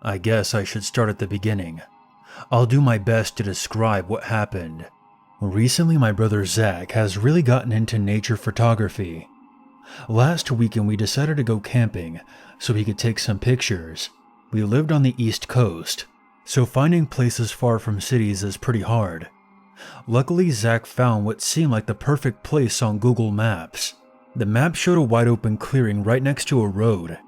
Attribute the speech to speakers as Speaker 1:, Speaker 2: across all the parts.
Speaker 1: I guess I should start at the beginning. I'll do my best to describe what happened. Recently, my brother Zack has really gotten into nature photography. Last weekend, we decided to go camping so he could take some pictures. We lived on the East Coast, so finding places far from cities is pretty hard. Luckily, Zack found what seemed like the perfect place on Google Maps. The map showed a wide open clearing right next to a road.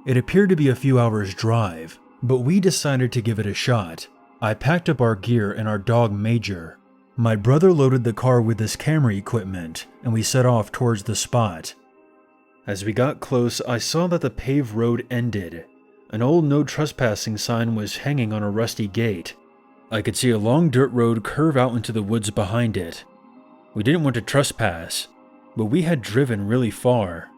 Speaker 1: It appeared to be a few hours' drive, but we decided to give it a shot. I packed up our gear and our dog Major. My brother loaded the car with his camera equipment, and we set off towards the spot. As we got close, I saw that the paved road ended. An old no trespassing sign was hanging on a rusty gate. I could see a long dirt road curve out into the woods behind it. We didn't want to trespass, but we had driven really far.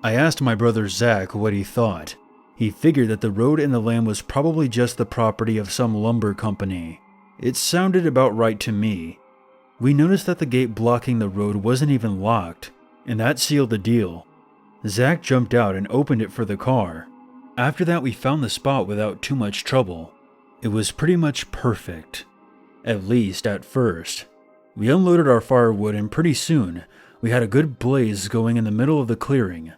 Speaker 1: I asked my brother Zack what he thought. He figured that the road and the land was probably just the property of some lumber company. It sounded about right to me. We noticed that the gate blocking the road wasn't even locked, and that sealed the deal. Zack jumped out and opened it for the car. After that, we found the spot without too much trouble. It was pretty much perfect. At least at first. We unloaded our firewood and pretty soon, we had a good blaze going in the middle of the clearing.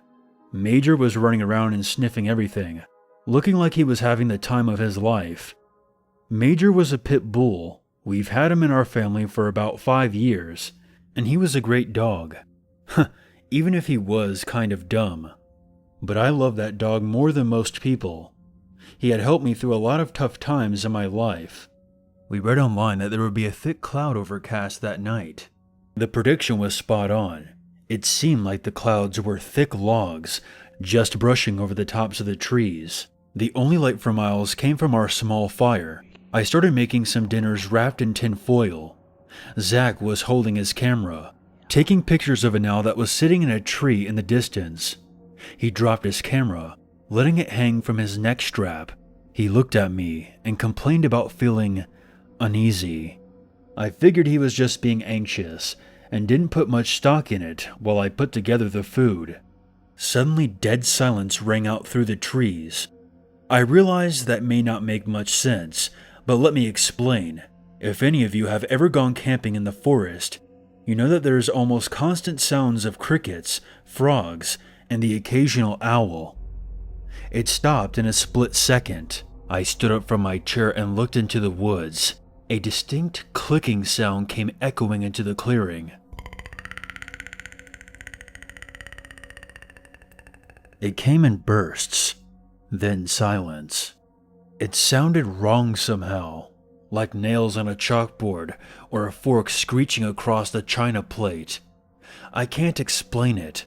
Speaker 1: Major was running around and sniffing everything, looking like he was having the time of his life. Major was a pit bull. We've had him in our family for about 5 years, and he was a great dog. Even if he was kind of dumb. But I love that dog more than most people. He had helped me through a lot of tough times in my life. We read online that there would be a thick cloud overcast that night. The prediction was spot on. It seemed like the clouds were thick logs, just brushing over the tops of the trees. The only light for miles came from our small fire. I started making some dinners wrapped in tin foil. Zack was holding his camera, taking pictures of an owl that was sitting in a tree in the distance. He dropped his camera, letting it hang from his neck strap. He looked at me and complained about feeling uneasy. I figured he was just being anxious and didn't put much stock in it while I put together the food. Suddenly, dead silence rang out through the trees. I realized that may not make much sense, but let me explain. If any of you have ever gone camping in the forest, you know that there's almost constant sounds of crickets, frogs, and the occasional owl. It stopped in a split second. I stood up from my chair and looked into the woods. A distinct clicking sound came echoing into the clearing. It came in bursts, then silence. It sounded wrong somehow, like nails on a chalkboard or a fork screeching across the china plate. I can't explain it,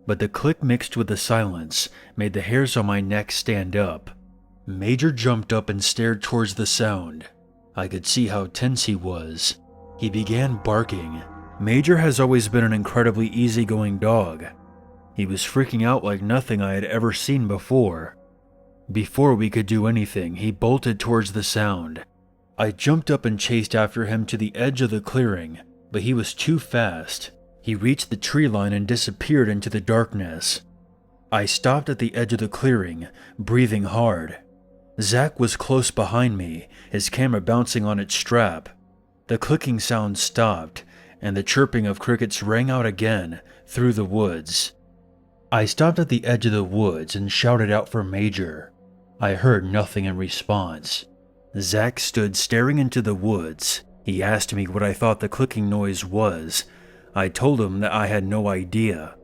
Speaker 1: but the click mixed with the silence made the hairs on my neck stand up. Major jumped up and stared towards the sound. I could see how tense he was. He began barking. Major has always been an incredibly easygoing dog. He was freaking out like nothing I had ever seen before. Before we could do anything, he bolted towards the sound. I jumped up and chased after him to the edge of the clearing, but he was too fast. He reached the tree line and disappeared into the darkness. I stopped at the edge of the clearing, breathing hard. Zack was close behind me, his camera bouncing on its strap. The clicking sound stopped, and the chirping of crickets rang out again through the woods. I stopped at the edge of the woods and shouted out for Major. I heard nothing in response. Zack stood staring into the woods. He asked me what I thought the clicking noise was. I told him that I had no idea.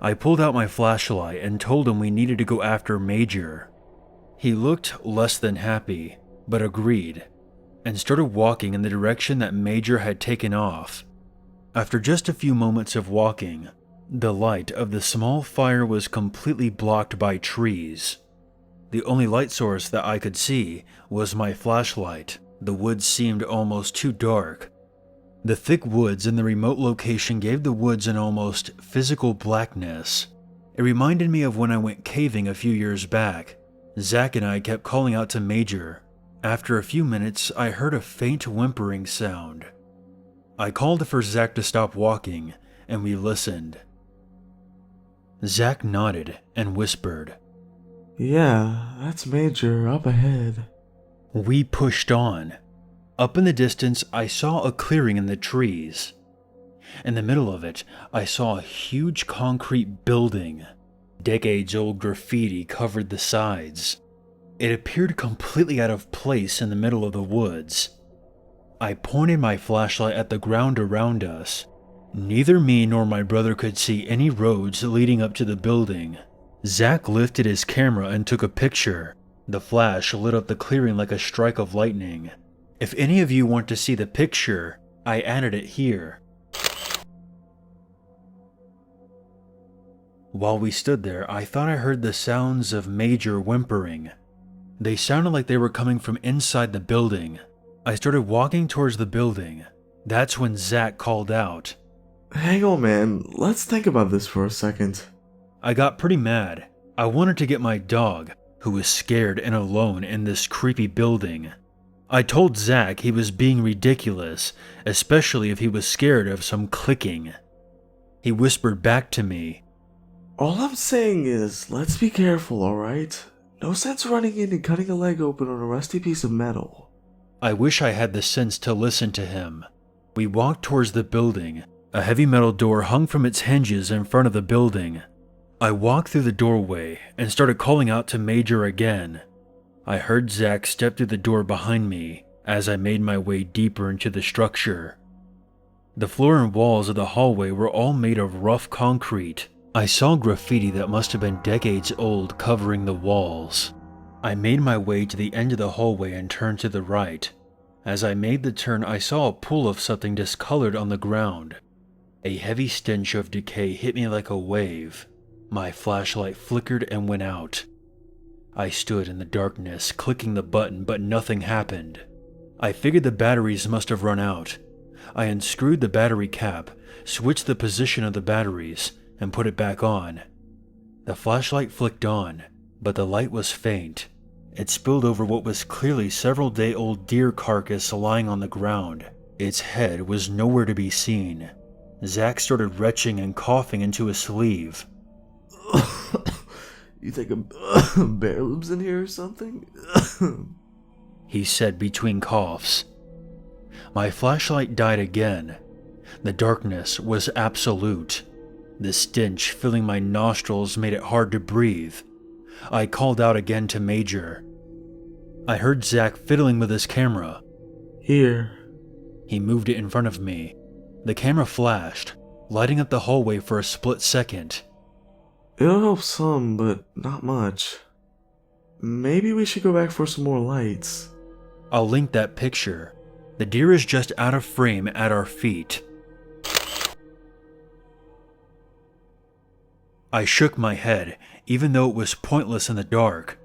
Speaker 1: I pulled out my flashlight and told him we needed to go after Major. He looked less than happy, but agreed, and started walking in the direction that Major had taken off. After just a few moments of walking, the light of the small fire was completely blocked by trees. The only light source that I could see was my flashlight. The woods seemed almost too dark. The thick woods in the remote location gave the woods an almost physical blackness. It reminded me of when I went caving a few years back. Zack and I kept calling out to Major. After a few minutes, I heard a faint whimpering sound. I called for Zack to stop walking, and we listened. Zack nodded and whispered,
Speaker 2: Yeah, that's Major up ahead.
Speaker 1: We pushed on. Up in the distance, I saw a clearing in the trees. In the middle of it, I saw a huge concrete building. Decades-old graffiti covered the sides. It appeared completely out of place in the middle of the woods. I pointed my flashlight at the ground around us. Neither me nor my brother could see any roads leading up to the building. Zack lifted his camera and took a picture. The flash lit up the clearing like a strike of lightning. If any of you want to see the picture, I added it here. While we stood there, I thought I heard the sounds of Major whimpering. They sounded like they were coming from inside the building. I started walking towards the building. That's when Zack called out.
Speaker 2: Hang on, man. Let's think about this for a second.
Speaker 1: I got pretty mad. I wanted to get my dog, who was scared and alone in this creepy building. I told Zack he was being ridiculous, especially if he was scared of some clicking. He whispered back to me.
Speaker 2: All I'm saying is, let's be careful, alright? No sense running in and cutting a leg open on a rusty piece of metal.
Speaker 1: I wish I had the sense to listen to him. We walked towards the building. A heavy metal door hung from its hinges in front of the building. I walked through the doorway and started calling out to Major again. I heard Zack step through the door behind me as I made my way deeper into the structure. The floor and walls of the hallway were all made of rough concrete. I saw graffiti that must have been decades old covering the walls. I made my way to the end of the hallway and turned to the right. As I made the turn, I saw a pool of something discolored on the ground. A heavy stench of decay hit me like a wave. My flashlight flickered and went out. I stood in the darkness, clicking the button, but nothing happened. I figured the batteries must have run out. I unscrewed the battery cap, switched the position of the batteries, and put it back on. The flashlight flicked on, but the light was faint. It spilled over what was clearly several-day-old deer carcass lying on the ground. Its head was nowhere to be seen. Zack started retching and coughing into his sleeve.
Speaker 2: You think a bear lives in here or something?
Speaker 1: He said between coughs. My flashlight died again. The darkness was absolute. The stench filling my nostrils made it hard to breathe. I called out again to Major. I heard Zack fiddling with his camera.
Speaker 2: Here.
Speaker 1: He moved it in front of me. The camera flashed, lighting up the hallway for a split second.
Speaker 2: It'll help some, but not much. Maybe we should go back for some more lights.
Speaker 1: I'll link that picture. The deer is just out of frame at our feet. I shook my head, even though it was pointless in the dark.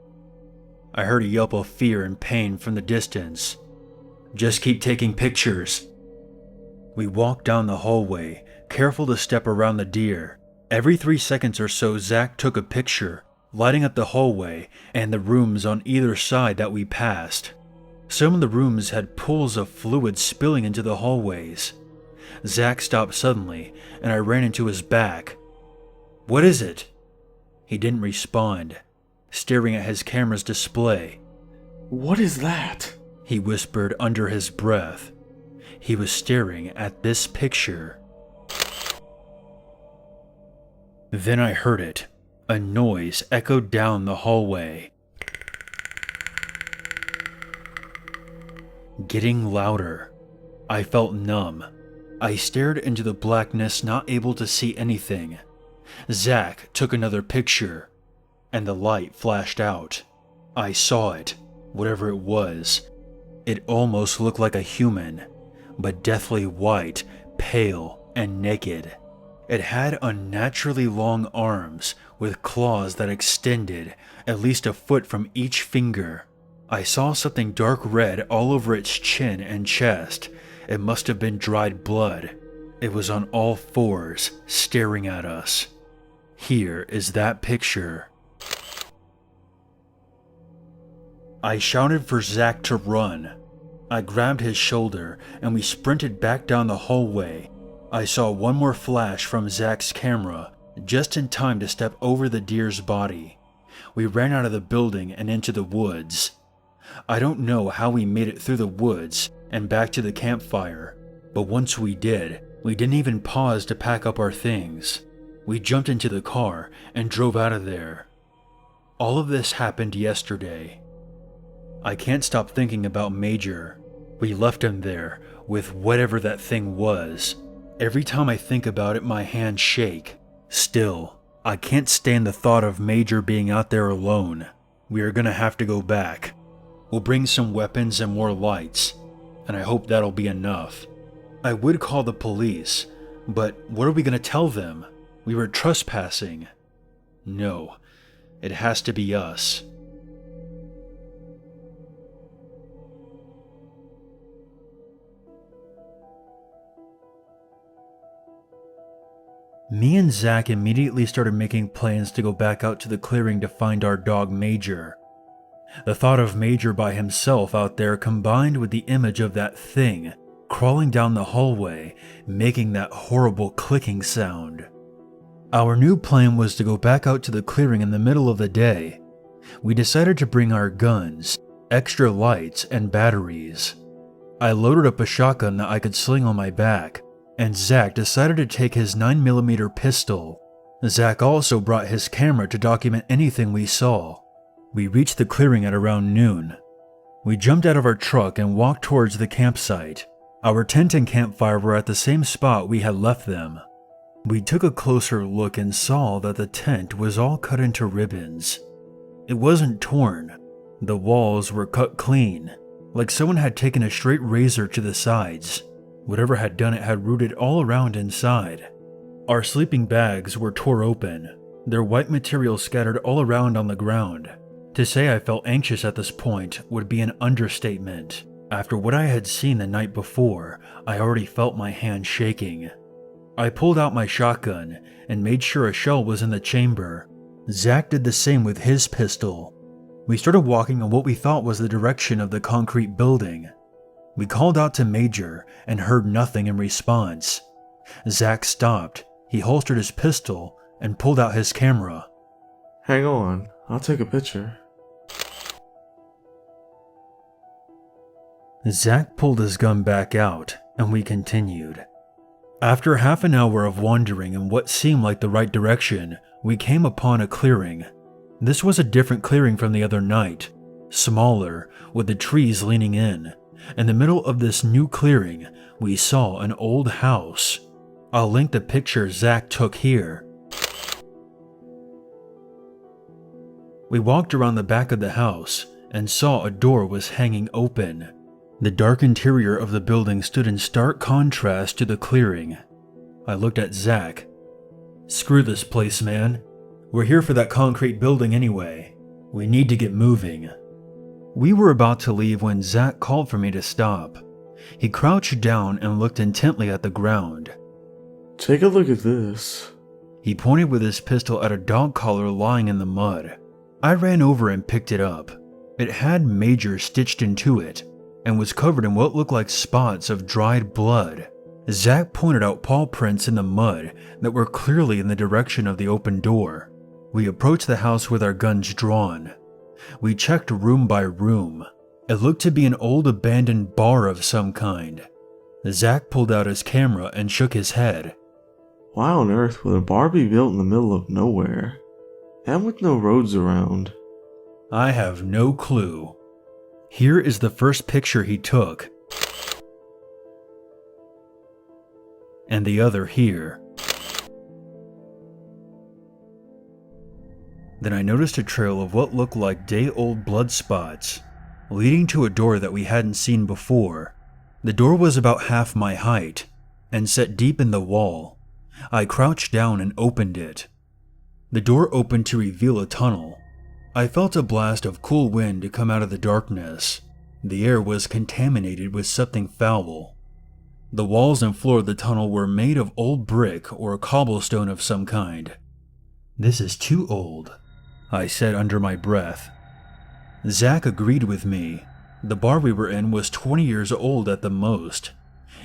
Speaker 1: I heard a yelp of fear and pain from the distance. Just keep taking pictures. We walked down the hallway, careful to step around the deer. Every 3 seconds or so, Zack took a picture, lighting up the hallway and the rooms on either side that we passed. Some of the rooms had pools of fluid spilling into the hallways. Zack stopped suddenly, and I ran into his back. What is it? He didn't respond, staring at his camera's display.
Speaker 2: What is that?
Speaker 1: He whispered under his breath. He was staring at this picture. Then I heard it. A noise echoed down the hallway. Getting louder. I felt numb. I stared into the blackness, not able to see anything. Zack took another picture, and the light flashed out. I saw it, whatever it was. It almost looked like a human, but deathly white, pale, and naked. It had unnaturally long arms with claws that extended at least a foot from each finger. I saw something dark red all over its chin and chest. It must have been dried blood. It was on all fours, staring at us. Here is that picture. I shouted for Zack to run. I grabbed his shoulder and we sprinted back down the hallway. I saw one more flash from Zack's camera, just in time to step over the deer's body. We ran out of the building and into the woods. I don't know how we made it through the woods and back to the campfire, but once we did, we didn't even pause to pack up our things. We jumped into the car and drove out of there. All of this happened yesterday. I can't stop thinking about Major. We left him there with whatever that thing was. Every time I think about it, my hands shake. Still, I can't stand the thought of Major being out there alone. We are gonna have to go back. We'll bring some weapons and more lights, and I hope that'll be enough. I would call the police, but what are we gonna tell them? We were trespassing. No, it has to be us. Me and Zack immediately started making plans to go back out to the clearing to find our dog Major. The thought of Major by himself out there combined with the image of that thing crawling down the hallway, making that horrible clicking sound. Our new plan was to go back out to the clearing in the middle of the day. We decided to bring our guns, extra lights, and batteries. I loaded up a shotgun that I could sling on my back, and Zack decided to take his 9mm pistol. Zack also brought his camera to document anything we saw. We reached the clearing at around noon. We jumped out of our truck and walked towards the campsite. Our tent and campfire were at the same spot we had left them. We took a closer look and saw that the tent was all cut into ribbons. It wasn't torn. The walls were cut clean, like someone had taken a straight razor to the sides. Whatever had done it had rooted all around inside. Our sleeping bags were tore open, their white material scattered all around on the ground. To say I felt anxious at this point would be an understatement. After what I had seen the night before, I already felt my hand shaking. I pulled out my shotgun and made sure a shell was in the chamber. Zack did the same with his pistol. We started walking in what we thought was the direction of the concrete building. We called out to Major and heard nothing in response. Zack stopped, he holstered his pistol, and pulled out his camera.
Speaker 2: Hang on, I'll take a picture.
Speaker 1: Zack pulled his gun back out, and we continued. After half an hour of wandering in what seemed like the right direction, we came upon a clearing. This was a different clearing from the other night, smaller, with the trees leaning in. In the middle of this new clearing, we saw an old house. I'll link the picture Zack took here. We walked around the back of the house and saw a door was hanging open. The dark interior of the building stood in stark contrast to the clearing. I looked at Zack. Screw this place, man. We're here for that concrete building anyway. We need to get moving. We were about to leave when Zack called for me to stop. He crouched down and looked intently at the ground.
Speaker 2: Take a look at this.
Speaker 1: He pointed with his pistol at a dog collar lying in the mud. I ran over and picked it up. It had Major stitched into it and was covered in what looked like spots of dried blood. Zack pointed out paw prints in the mud that were clearly in the direction of the open door. We approached the house with our guns drawn. We checked room by room. It looked to be an old abandoned bar of some kind. Zack pulled out his camera and shook his head.
Speaker 2: Why on earth would a bar be built in the middle of nowhere? And with no roads around?
Speaker 1: I have no clue. Here is the first picture he took. And the other here. Then I noticed a trail of what looked like day-old blood spots, leading to a door that we hadn't seen before. The door was about half my height, and set deep in the wall. I crouched down and opened it. The door opened to reveal a tunnel. I felt a blast of cool wind come out of the darkness. The air was contaminated with something foul. The walls and floor of the tunnel were made of old brick or cobblestone of some kind. This is too old, I said under my breath. Zack agreed with me. The bar we were in was 20 years old at the most.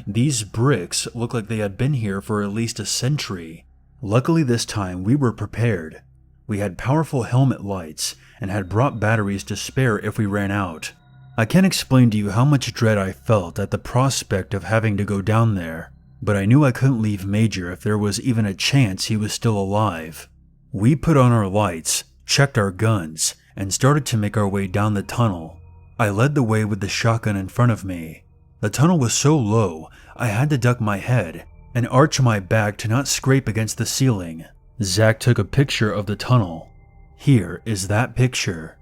Speaker 1: These bricks looked like they had been here for at least a century. Luckily this time we were prepared. We had powerful helmet lights and had brought batteries to spare if we ran out. I can't explain to you how much dread I felt at the prospect of having to go down there, but I knew I couldn't leave Major if there was even a chance he was still alive. We put on our lights, checked our guns, and started to make our way down the tunnel. I led the way with the shotgun in front of me. The tunnel was so low, I had to duck my head and arch my back to not scrape against the ceiling. Zack took a picture of the tunnel. Here is that picture.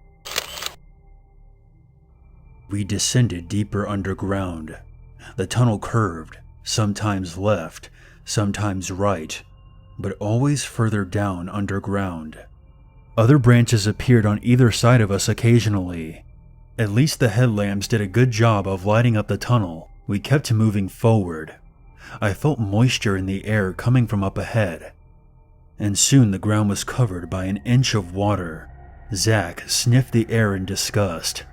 Speaker 1: We descended deeper underground. The tunnel curved, sometimes left, sometimes right, but always further down underground. Other branches appeared on either side of us occasionally. At least the headlamps did a good job of lighting up the tunnel. We kept moving forward. I felt moisture in the air coming from up ahead, and soon the ground was covered by an inch of water. Zack sniffed the air in disgust.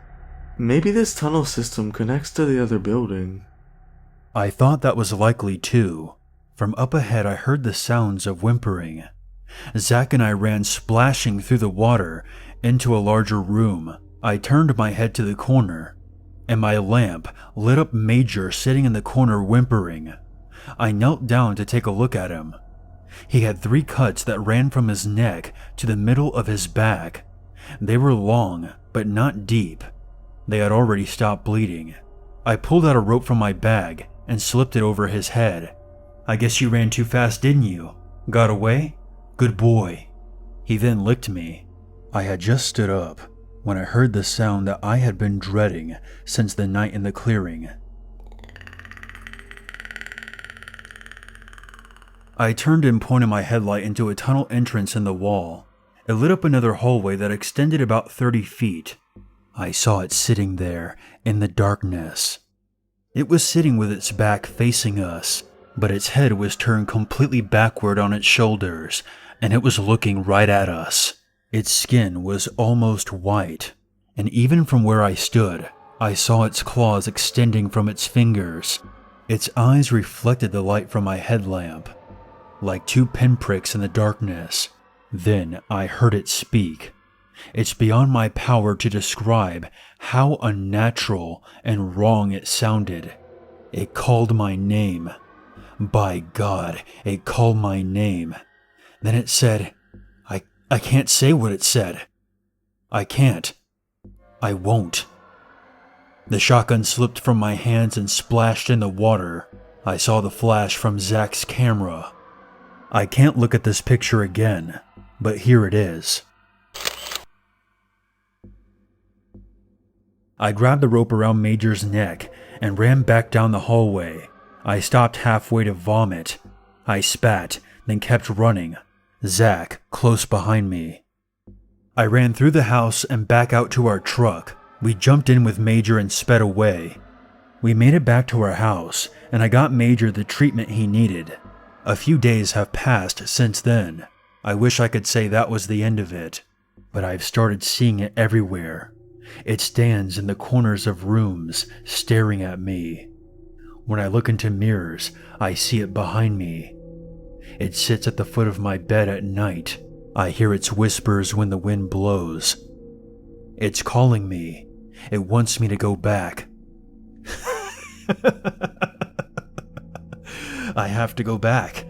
Speaker 2: Maybe this tunnel system connects to the other building.
Speaker 1: I thought that was likely too. From up ahead I heard the sounds of whimpering. Zack and I ran splashing through the water into a larger room. I turned my head to the corner, and my lamp lit up Major sitting in the corner whimpering. I knelt down to take a look at him. He had 3 cuts that ran from his neck to the middle of his back. They were long, but not deep. They had already stopped bleeding. I pulled out a rope from my bag and slipped it over his head. "I guess you ran too fast, didn't you? Got away? Good boy." He then licked me. I had just stood up when I heard the sound that I had been dreading since the night in the clearing. I turned and pointed my headlight into a tunnel entrance in the wall. It lit up another hallway that extended about 30 feet. I saw it sitting there in the darkness. It was sitting with its back facing us, but its head was turned completely backward on its shoulders, and it was looking right at us. Its skin was almost white, and even from where I stood, I saw its claws extending from its fingers. Its eyes reflected the light from my headlamp, like 2 pinpricks in the darkness. Then I heard it speak. It's beyond my power to describe how unnatural and wrong it sounded. It called my name. By God, it called my name. Then it said, I can't say what it said. I can't. I won't. The shotgun slipped from my hands and splashed in the water. I saw the flash from Zack's camera. I can't look at this picture again, but here it is. I grabbed the rope around Major's neck and ran back down the hallway. I stopped halfway to vomit. I spat, then kept running, Zack close behind me. I ran through the house and back out to our truck. We jumped in with Major and sped away. We made it back to our house, and I got Major the treatment he needed. A few days have passed since then. I wish I could say that was the end of it, but I've started seeing it everywhere. It stands in the corners of rooms, staring at me. When I look into mirrors, I see it behind me. It sits at the foot of my bed at night. I hear its whispers when the wind blows. It's calling me. It wants me to go back. I have to go back.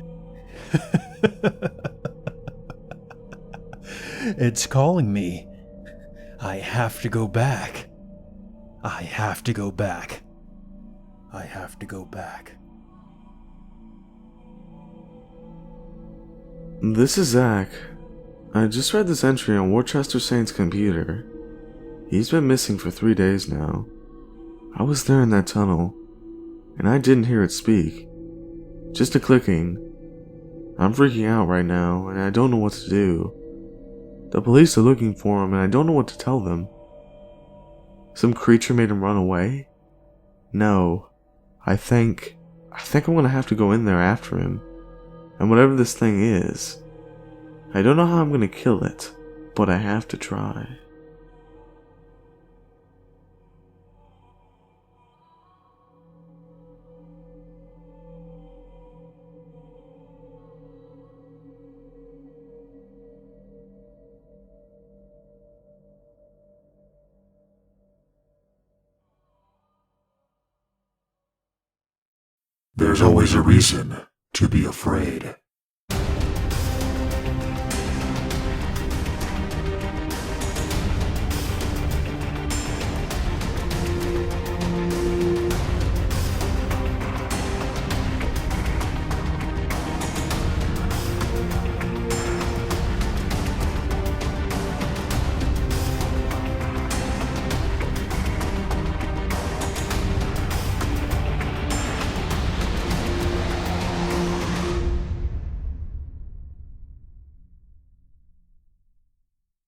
Speaker 1: It's calling me. I have to go back. I have to go back. I have to go back.
Speaker 2: This is Zack. I just read this entry on Worcester Saint's computer. He's been missing for 3 days now. I was there in that tunnel, and I didn't hear it speak. Just a clicking. I'm freaking out right now, and I don't know what to do. The police are looking for him, and I don't know what to tell them. Some creature made him run away? No. I think I'm gonna have to go in there after him. And whatever this thing is, I don't know how I'm gonna kill it, but I have to try.
Speaker 3: There's always a reason to be afraid.